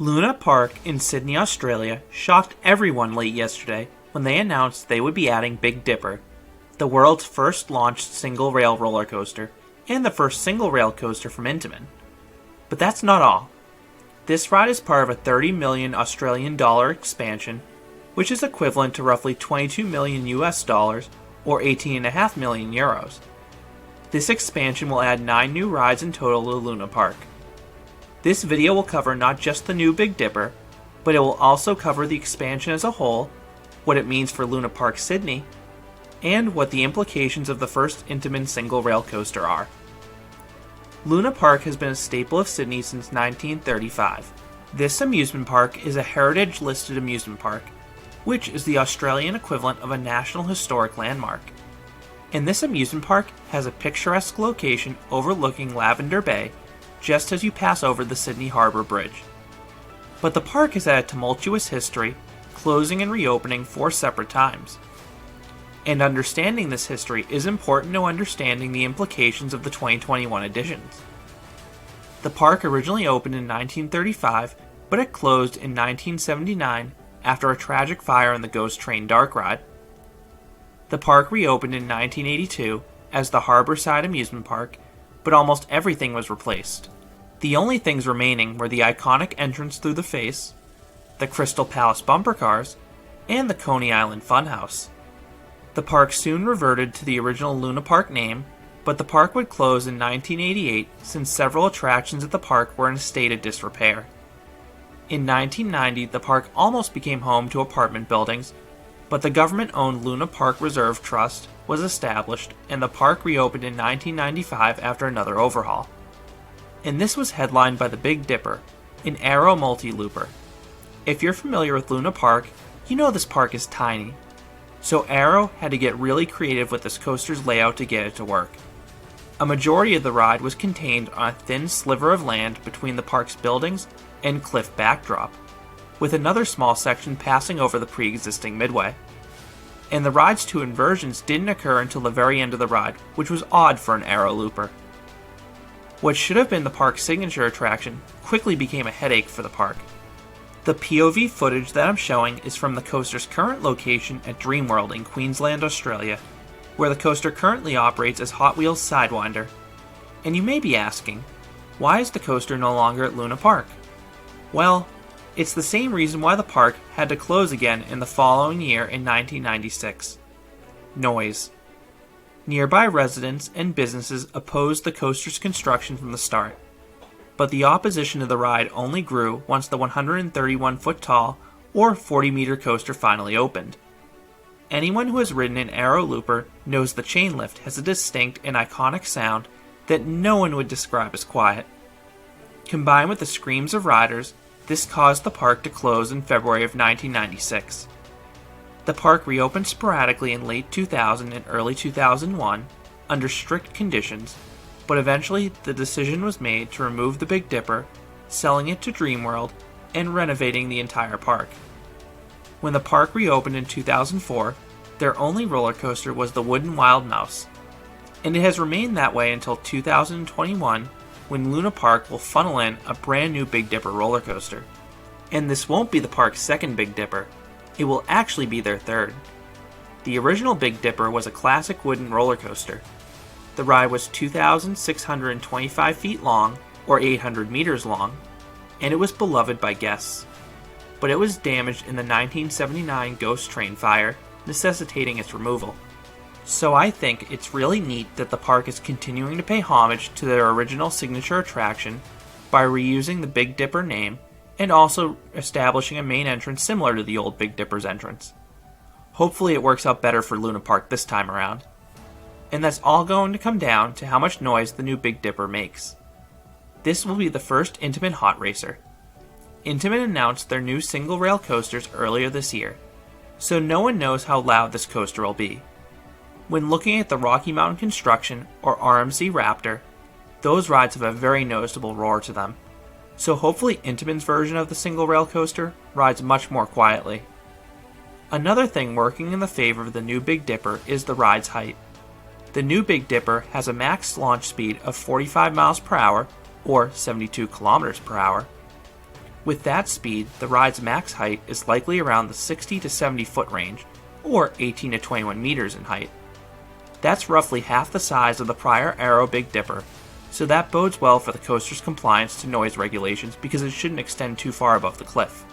Luna Park in Sydney, Australia shocked everyone late yesterday when they announced they would be adding Big Dipper, the world's first launched single-rail roller coaster and the first single-rail coaster from Intamin. But that's not all. This ride is part of a 30 million Australian dollar expansion, which is equivalent to roughly 22 million US dollars or 18.5 million euros. This expansion will add 9 new rides in total to Luna Park. This video will cover not just the new Big Dipper, but it will also cover the expansion as a whole, what it means for Luna Park Sydney, and what the implications of the first Intamin single rail coaster are. Luna Park has been a staple of Sydney since 1935. This amusement park is a heritage-listed amusement park, which is the Australian equivalent of a National Historic Landmark. And this amusement park has a picturesque location overlooking Lavender Bay, just as you pass over the Sydney Harbour Bridge. But the park has had a tumultuous history, closing and reopening 4 separate times. And understanding this history is important to understanding the implications of the 2021 additions. The park originally opened in 1935, but it closed in 1979 after a tragic fire in the Ghost Train Dark Ride. The park reopened in 1982 as the Harbourside Amusement Park, but almost everything was replaced. The only things remaining were the iconic entrance through the face, the Crystal Palace bumper cars, and the Coney Island Funhouse. The park soon reverted to the original Luna Park name, but the park would close in 1988 since several attractions at the park were in a state of disrepair. In 1990, the park almost became home to apartment buildings, but the government-owned Luna Park Reserve Trust was established and the park reopened in 1995 after another overhaul. And this was headlined by the Big Dipper, an Arrow multi-looper. If you're familiar with Luna Park, you know this park is tiny. So Arrow had to get really creative with this coaster's layout to get it to work. A majority of the ride was contained on a thin sliver of land between the park's buildings and cliff backdrop, with another small section passing over the pre-existing midway. And the ride's 2 inversions didn't occur until the very end of the ride, which was odd for an Arrow looper. What should have been the park's signature attraction quickly became a headache for the park. The POV footage that I'm showing is from the coaster's current location at Dreamworld in Queensland, Australia, where the coaster currently operates as Hot Wheels Sidewinder. And you may be asking, why is the coaster no longer at Luna Park? Well, it's the same reason why the park had to close again in the following year in 1996. Noise. Nearby residents and businesses opposed the coaster's construction from the start, but the opposition to the ride only grew once the 131-foot-tall or 40-meter coaster finally opened. Anyone who has ridden an Arrow looper knows the chain lift has a distinct and iconic sound that no one would describe as quiet. Combined with the screams of riders, this caused the park to close in February of 1996. The park reopened sporadically in late 2000 and early 2001 under strict conditions, but eventually the decision was made to remove the Big Dipper, selling it to Dreamworld, and renovating the entire park. When the park reopened in 2004, their only roller coaster was the wooden Wild Mouse, and it has remained that way until 2021, when Luna Park will funnel in a brand new Big Dipper roller coaster. And this won't be the park's second Big Dipper, it will actually be their third. The original Big Dipper was a classic wooden roller coaster. The ride was 2,625 feet long, or 800 meters long, and it was beloved by guests. But it was damaged in the 1979 Ghost Train fire, necessitating its removal. So I think it's really neat that the park is continuing to pay homage to their original signature attraction by reusing the Big Dipper name and also establishing a main entrance similar to the old Big Dipper's entrance. Hopefully it works out better for Luna Park this time around. And that's all going to come down to how much noise the new Big Dipper makes. This will be the first Intamin hot racer. Intamin announced their new single-rail coasters earlier this year, so no one knows how loud this coaster will be. When looking at the Rocky Mountain Construction or RMC Raptor, those rides have a very noticeable roar to them, so hopefully Intamin's version of the single-rail coaster rides much more quietly. Another thing working in the favor of the new Big Dipper is the ride's height. The new Big Dipper has a max launch speed of 45 miles per hour, or 72 kilometers per hour. With that speed, the ride's max height is likely around the 60 to 70 foot range, or 18 to 21 meters in height. That's roughly half the size of the prior Aero Big Dipper, so that bodes well for the coaster's compliance to noise regulations because it shouldn't extend too far above the cliff.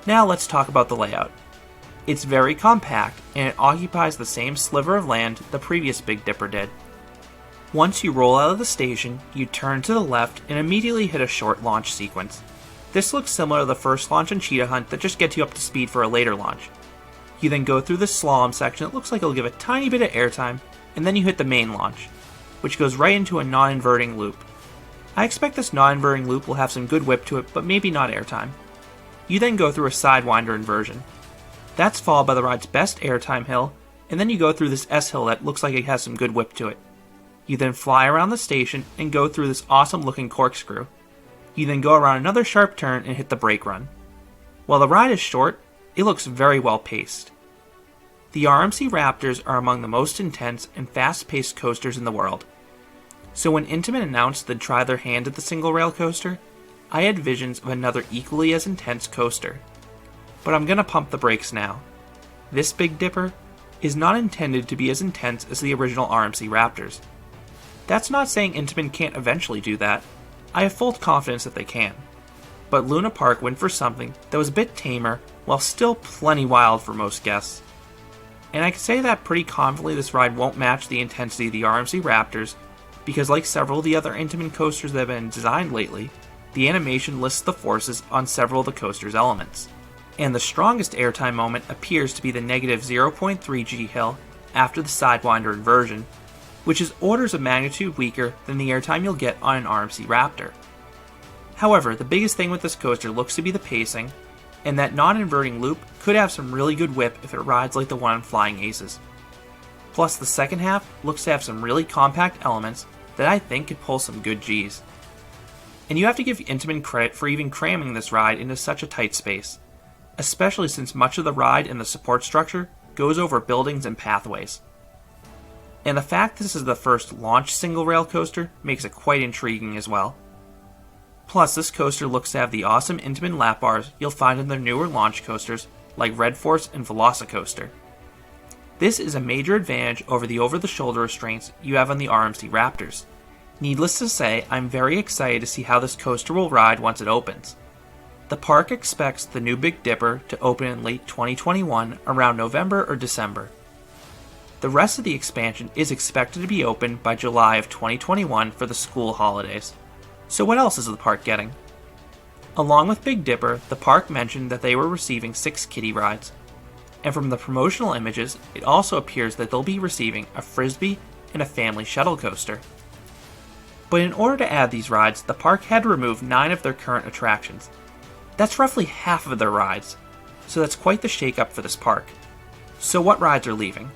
Now let's talk about the layout. It's very compact, and it occupies the same sliver of land the previous Big Dipper did. Once you roll out of the station, you turn to the left and immediately hit a short launch sequence. This looks similar to the first launch and Cheetah Hunt that just gets you up to speed for a later launch. You then go through this slalom section that looks like it'll give a tiny bit of airtime, and then you hit the main launch, which goes right into a non-inverting loop. I expect this non-inverting loop will have some good whip to it, but maybe not airtime. You then go through a Sidewinder inversion. That's followed by the ride's best airtime hill, and then you go through this S-hill that looks like it has some good whip to it. You then fly around the station and go through this awesome looking corkscrew. You then go around another sharp turn and hit the brake run. While the ride is short, it looks very well paced. The RMC Raptors are among the most intense and fast-paced coasters in the world. So when Intamin announced they'd try their hand at the single rail coaster, I had visions of another equally as intense coaster. But I'm gonna pump the brakes now. This Big Dipper is not intended to be as intense as the original RMC Raptors. That's not saying Intamin can't eventually do that. I have full confidence that they can. But Luna Park went for something that was a bit tamer while still plenty wild for most guests. And I can say that pretty confidently this ride won't match the intensity of the RMC Raptors because like several of the other Intamin coasters that have been designed lately, the animation lists the forces on several of the coaster's elements. And the strongest airtime moment appears to be the negative 0.3 G hill after the Sidewinder inversion, which is orders of magnitude weaker than the airtime you'll get on an RMC Raptor. However, the biggest thing with this coaster looks to be the pacing, and that non-inverting loop could have some really good whip if it rides like the one on Flying Aces. Plus, the second half looks to have some really compact elements that I think could pull some good Gs. And you have to give Intamin credit for even cramming this ride into such a tight space, especially since much of the ride and the support structure goes over buildings and pathways. And the fact this is the first launch single rail coaster makes it quite intriguing as well. Plus, this coaster looks to have the awesome Intamin lap bars you'll find in their newer launch coasters like Red Force and Velocicoaster. This is a major advantage over the over-the-shoulder restraints you have on the RMC Raptors. Needless to say, I'm very excited to see how this coaster will ride once it opens. The park expects the new Big Dipper to open in late 2021 around November or December. The rest of the expansion is expected to be open by July of 2021 for the school holidays. So what else is the park getting? Along with Big Dipper, the park mentioned that they were receiving 6 kiddie rides. And from the promotional images, it also appears that they'll be receiving a Frisbee and a family shuttle coaster. But in order to add these rides, the park had to remove 9 of their current attractions. That's roughly half of their rides, so that's quite the shakeup for this park. So what rides are leaving?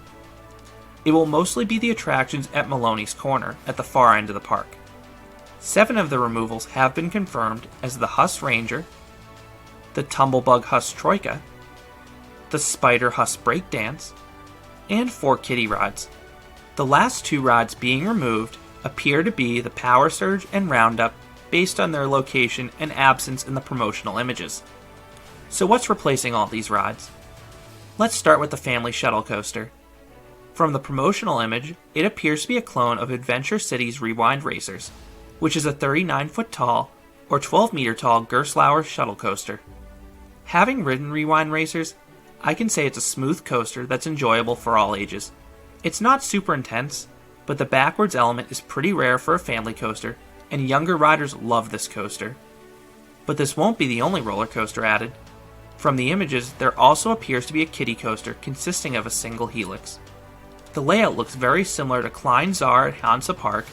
It will mostly be the attractions at Maloney's Corner at the far end of the park. 7 of the removals have been confirmed as the Huss Ranger, the Tumblebug Huss Troika, the Spider Huss Breakdance, and 4 kiddie rides. The last 2 rides being removed appear to be the Power Surge and Roundup based on their location and absence in the promotional images. So what's replacing all these rides? Let's start with the Family Shuttle Coaster. From the promotional image, it appears to be a clone of Adventure City's Rewind Racers, which is a 39-foot tall or 12-meter tall Gerstlauer shuttle coaster. Having ridden Rewind Racers, I can say it's a smooth coaster that's enjoyable for all ages. It's not super intense, but the backwards element is pretty rare for a family coaster, and younger riders love this coaster. But this won't be the only roller coaster added. From the images, there also appears to be a kiddie coaster consisting of a single helix. The layout looks very similar to Klein Czar at Hansa Park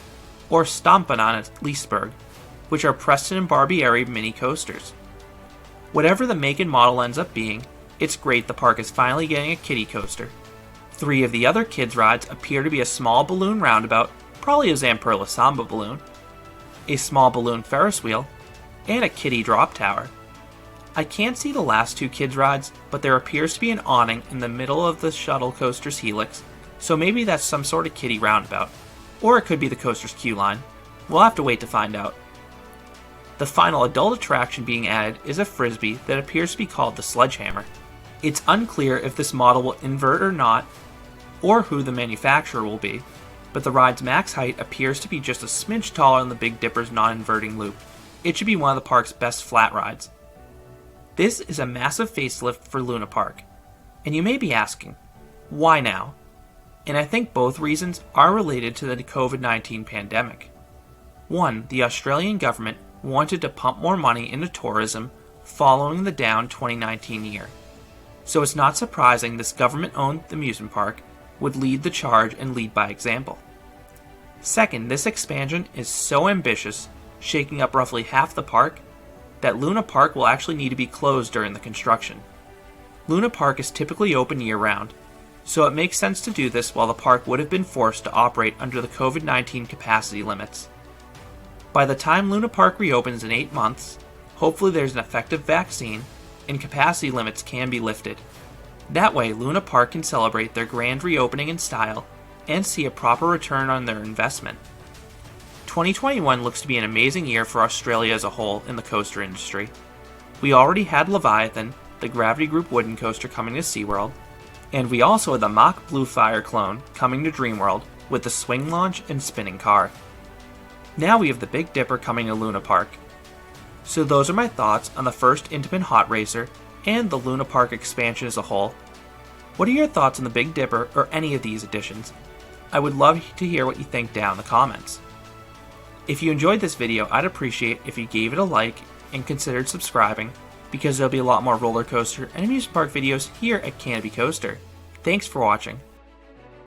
or Stampenon at Leesburg, which are Preston and Barbieri mini coasters. Whatever the make and model ends up being, it's great the park is finally getting a kiddie coaster. 3 of the other kids' rides appear to be a small balloon roundabout, probably a Zamperla Samba balloon, a small balloon Ferris wheel, and a kiddie drop tower. I can't see the last 2 kids' rides, but there appears to be an awning in the middle of the shuttle coaster's helix, so maybe that's some sort of kiddie roundabout. Or it could be the coaster's queue line. We'll have to wait to find out. The final adult attraction being added is a Frisbee that appears to be called the Sledgehammer. It's unclear if this model will invert or not, or who the manufacturer will be, but the ride's max height appears to be just a smidge taller than the Big Dipper's non-inverting loop. It should be one of the park's best flat rides. This is a massive facelift for Luna Park, and you may be asking, why now? And I think both reasons are related to the COVID-19 pandemic. One, the Australian government wanted to pump more money into tourism following the down 2019 year. So it's not surprising this government-owned amusement park would lead the charge and lead by example. Second, this expansion is so ambitious, shaking up roughly half the park, that Luna Park will actually need to be closed during the construction. Luna Park is typically open year-round, so it makes sense to do this while the park would have been forced to operate under the COVID-19 capacity limits. By the time Luna Park reopens in 8 months, hopefully there's an effective vaccine and capacity limits can be lifted. That way, Luna Park can celebrate their grand reopening in style and see a proper return on their investment. 2021 looks to be an amazing year for Australia as a whole in the coaster industry. We already had Leviathan, the Gravity Group wooden coaster, coming to SeaWorld, and we also had the Mach Blue Fire clone coming to Dreamworld with the swing launch and spinning car. Now we have the Big Dipper coming to Luna Park. So those are my thoughts on the first Intamin Hot Racer and the Luna Park expansion as a whole. What are your thoughts on the Big Dipper or any of these additions? I would love to hear what you think down in the comments. If you enjoyed this video, I'd appreciate if you gave it a like and considered subscribing, because there'll be a lot more roller coaster and amusement park videos here at Canopy Coaster. Thanks for watching.